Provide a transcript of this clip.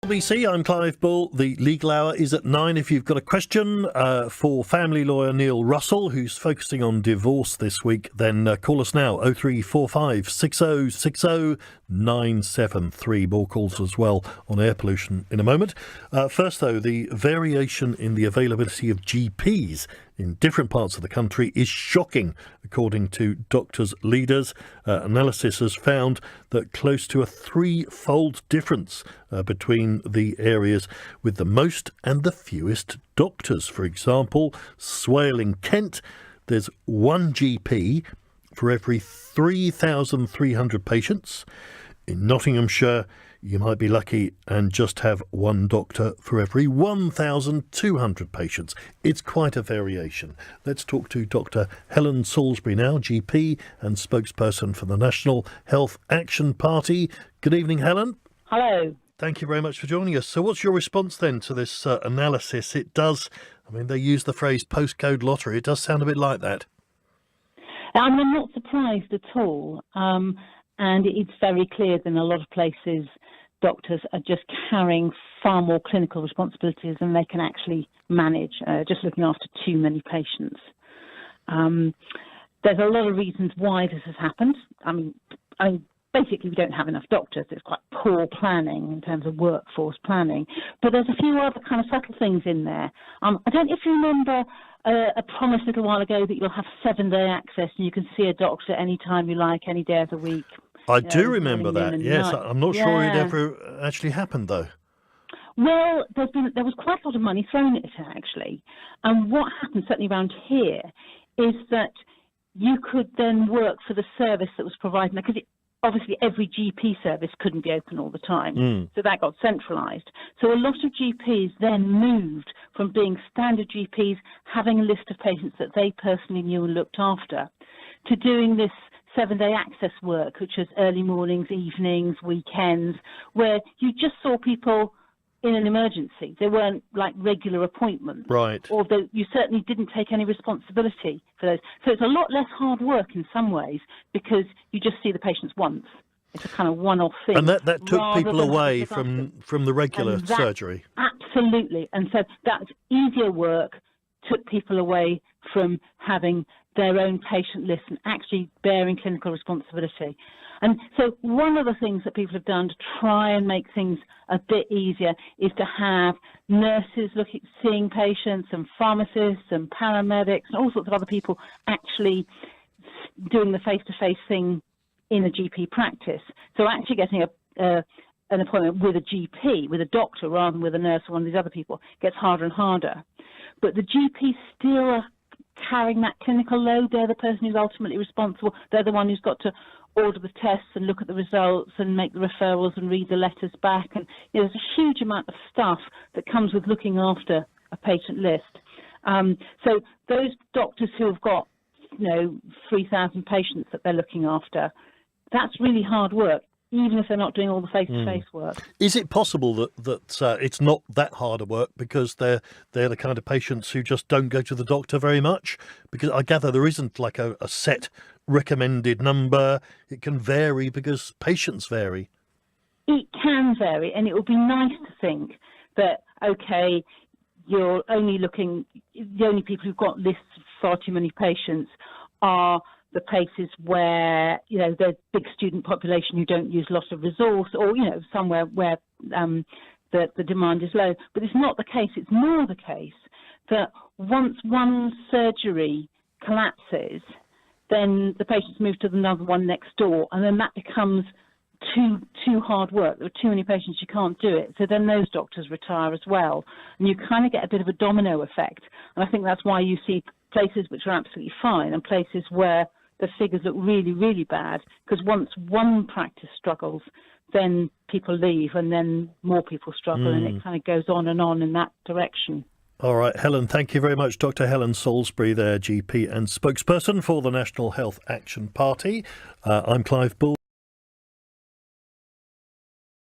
LBC, I'm Clive Bull. The legal hour is at 9. If you've got a question for family lawyer Neil Russell, who's focusing on divorce this week, then call us now, 0345 6060 973. More calls as well on air pollution in a moment. First, though, the variation in the availability of GPs in different parts of the country is shocking, according to doctors' leaders. Analysis has found that close to a threefold difference between the areas with the most and the fewest doctors. For example, Swale in Kent, there's one GP for every 3,300 patients. In Nottinghamshire, you might be lucky and just have one doctor for every 1,200 patients. It's quite a variation. Let's talk to Dr. Helen Salisbury now, GP and spokesperson for the National Health Action Party. Good evening, Helen. Hello. Thank you very much for joining us. So what's your response then to this analysis? It does, they use the phrase postcode lottery. It does sound a bit like that. I'm not surprised at all. And it's very clear that in a lot of places, doctors are just carrying far more clinical responsibilities than they can actually manage, just looking after too many patients. There's a lot of reasons why this has happened. Basically, we don't have enough doctors. It's quite poor planning in terms of workforce planning. But there's a few other kind of subtle things in there. I don't know if you remember a promise a little while ago that you'll have 7-day access and you can see a doctor any time you like, any day of the week. I do remember that, yes. I'm not sure it ever actually happened, though. Well, there was quite a lot of money thrown at it, actually. And what happened, certainly around here, is that you could then work for the service that was provided, because obviously every GP service couldn't be open all the time. So that got centralised. So a lot of GPs then moved from being standard GPs, having a list of patients that they personally knew and looked after, to doing this 7-day access work, which was early mornings, evenings, weekends, where you just saw people in an emergency. They weren't like regular appointments. Right. Although you certainly didn't take any responsibility for those. So it's a lot less hard work in some ways because you just see the patients once. It's a kind of one-off thing. And that took people away from the regular surgery. Absolutely. And so that's easier work, took people away from having their own patient list and actually bearing clinical responsibility. And so one of the things that people have done to try and make things a bit easier is to have nurses seeing patients and pharmacists and paramedics and all sorts of other people actually doing the face-to-face thing in a GP practice. So actually getting an appointment with a GP, with a doctor, rather than with a nurse or one of these other people, gets harder and harder. But the GP still are carrying that clinical load. They're the person who's ultimately responsible. They're the one who's got to order the tests and look at the results and make the referrals and read the letters back. And there's a huge amount of stuff that comes with looking after a patient list. So those doctors who have got, 3,000 patients that they're looking after, that's really hard work, even if they're not doing all the face-to-face work. Is it possible that it's not that hard a work because they're the kind of patients who just don't go to the doctor very much? Because I gather there isn't like a set recommended number. It can vary because patients vary. It can vary, and it would be nice to think that, okay, the only people who've got lists of far too many patients are the places where, there's big student population who don't use a lot of resource, or, somewhere where the demand is low. But it's not the case. It's more the case that once one surgery collapses, then the patients move to another one next door, and then that becomes too hard work. There are too many patients, you can't do it. So then those doctors retire as well. And you kind of get a bit of a domino effect. And I think that's why you see places which are absolutely fine and places where the figures look really, really bad, because once one practice struggles, then people leave and then more people struggle, and it kind of goes on in that direction. All right, Helen, thank you very much. Dr. Helen Salisbury there, GP and spokesperson for the National Health Action Party. I'm Clive Bull.